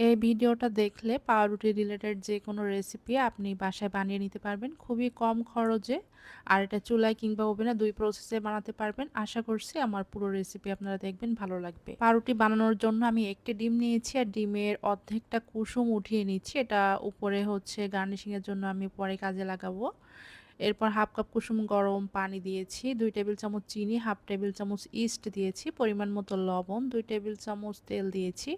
এই ভিডিওটা দেখলে পাউরুটি রিলেটেড যে কোনো রেসিপি আপনি বাসায় বানিয়ে নিতে পারবেন খুবই কম খরচে। আর এটা চুলায় কিংবা ওভেনে ২ প্রসেসে বানাতে পারবেন। আশা করছি আমার পুরো রেসিপি আপনারা দেখবেন, ভালো লাগবে। পাউরুটি বানানোর জন্য আমি ১ টি ডিম নিয়েছি আর ডিমের অর্ধেকটা কুসুম উঠিয়ে নিচ্ছি। এটা উপরে হচ্ছে গার্নিশিং এর জন্য আমি পরে কাজে লাগাবো। এরপর ১/২ কাপ কুসুম গরম পানি দিয়েছি, ২ টেবিল চামচ চিনি, ১/২ টেবিল চামচ ইস্ট দিয়েছি, পরিমাণ মতো লবণ, ২ টেবিল চামচ তেল দিয়েছি।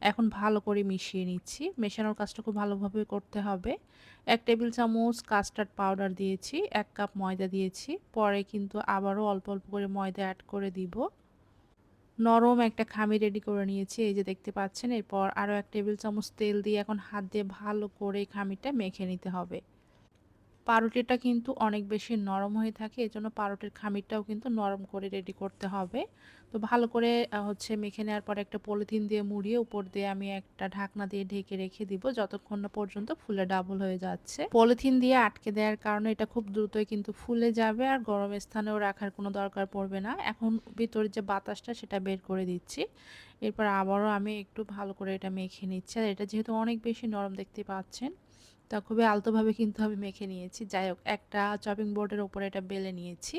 এখন ভালো করে মিশিয়ে নিচ্ছি। মেশানোর কাজটা খুব ভালোভাবে করতে হবে। ১ টেবিল চামচ কাস্টার্ড পাউডার দিয়েছি, ১ কাপ ময়দা দিয়েছি। পরে কিন্তু আবারও অল্প অল্প করে ময়দা অ্যাড করে দিব। নরম একটা খামি রেডি করে নিয়েছি, এই যে দেখতে পাচ্ছেন। এরপর আরও ১ টেবিল চামচ তেল দিয়ে এখন হাত দিয়ে ভালো করে খামিটা মেখে নিতে হবে। পাউরুটিটা কিন্তু অনেক বেশি নরম হয়ে থাকে, এজন্য পাউরুটির খামিরটাও কিন্তু নরম করে রেডি করতে হবে। তো ভালো করে হচ্ছে মেখে নেওয়ার পর একটা পলিথিন দিয়ে মুড়িয়ে উপর দিয়ে আমি একটা ঢাকনা দিয়ে ঢেকে রেখে দিব যতক্ষণ না পর্যন্ত ফুলে ডাবল হয়ে যাচ্ছে। পলিথিন দিয়ে আটকে দেওয়ার কারণে এটা খুব দ্রুতই কিন্তু ফুলে যাবে আর গরম স্থানেও রাখার কোনো দরকার পড়বে না। এখন ভিতরে যে বাতাসটা সেটা বের করে দিচ্ছি। এরপর আবারও আমি একটু ভালো করে এটা মেখে নিচ্ছি। আর এটা যেহেতু অনেক বেশি নরম দেখতে পাচ্ছেন, তা খুবই আলতোভাবে কিন্তু আমি মেখে নিয়েছি। যাই হোক, একটা চপিং বোর্ডের উপরে এটা বেলে নিয়েছি।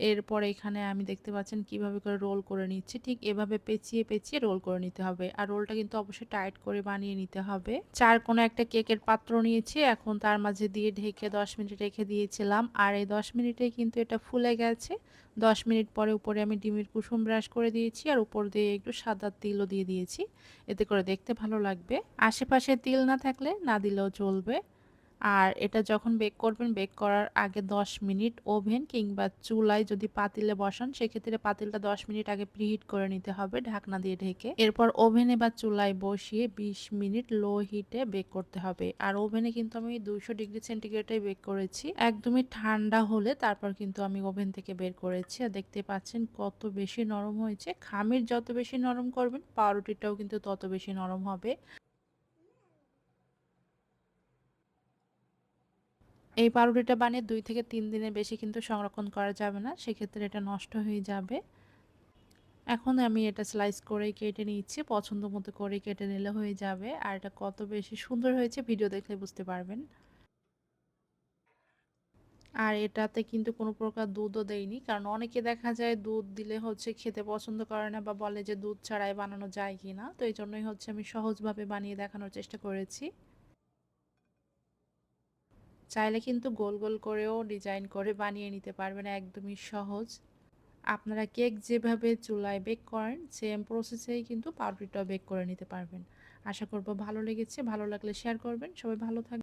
এরপরে এখানে আমি দেখতে পাচ্ছেন কিভাবে করে রোল করে নিচ্ছি। ঠিক এভাবে পেঁচিয়ে পেঁচিয়ে রোল করে নিতে হবে। আর রোলটা কিন্তু অবশ্যই টাইট করে বানিয়ে নিতে হবে। ৪ কোণে একটা কেকের পাত্র নিয়েছি, এখন তার মাঝে দিয়ে ঢেকে ১০ মিনিট রেখে দিয়েছিলাম। আর এই ১০ মিনিটে কিন্তু এটা ফুলে গেছে। ১০ মিনিট পরে উপরে আমি ডিমের কুসুম ব্রাশ করে দিয়েছি আর উপর দিয়ে একটু সাদা তিলও দিয়ে দিয়েছি, এতে করে দেখতে ভালো লাগবে। আশেপাশে তিল না থাকলে না দিলেও চলবে। আর এটা যখন বেক করবেন, বেক করার আগে ১০ মিনিট ওভেন কিংবা চুলায় যদি পাতিলে বসান, সেক্ষেত্রে পাতিলটা ১০ মিনিট আগে প্রিহিট করে নিতে হবে ঢাকনা দিয়ে ঢেকে। এরপর ওভেনে বা চুলায় বসিয়ে ২০ মিনিট লো হিটে বেক করতে হবে। আর ওভেনে কিন্তু আমি ২০০ ডিগ্রি সেন্টিগ্রেডে বেক করেছি। একদমই ঠান্ডা হলে তারপর কিন্তু আমি ওভেন থেকে বের করেছি। আর দেখতে পাচ্ছেন কত বেশি নরম হয়েছে। খামির যত বেশি নরম করবেন, পাউরুটিটাও কিন্তু তত বেশি নরম হবে। এই পাউরুটিটা বানিয়ে ২ থেকে ৩ দিনের বেশি কিন্তু সংরক্ষণ করা যাবে না, সেক্ষেত্রে এটা নষ্ট হয়ে যাবে। এখন আমি এটা স্লাইস করে কেটে নিচ্ছি, পছন্দ মতো করে কেটে নিলে হয়ে যাবে। আর এটা কত বেশি সুন্দর হয়েছে ভিডিও দেখলে বুঝতে পারবেন। আর এটাতে কিন্তু কোনো প্রকার দুধও দেইনি, কারণ অনেকে দেখা যায় দুধ দিলে হচ্ছে খেতে পছন্দ করে না বা বলে যে দুধ ছাড়াই বানানো যায় কিনা। তো এই জন্যই হচ্ছে আমি সহজভাবে বানিয়ে দেখানোর চেষ্টা করেছি। চাইলে কিন্তু গোল গোল করেও ডিজাইন করে বানিয়ে নিতে পারবেন, একদমই সহজ। আপনারা কেক যেভাবে চুলায় বেক করেন সেম প্রসেসেই কিন্তু পাউরুটিটাও বেক করে নিতে পারবেন। আশা করব ভালো লেগেছে। ভালো লাগলে শেয়ার করবেন। সবাই ভালো থাকবেন।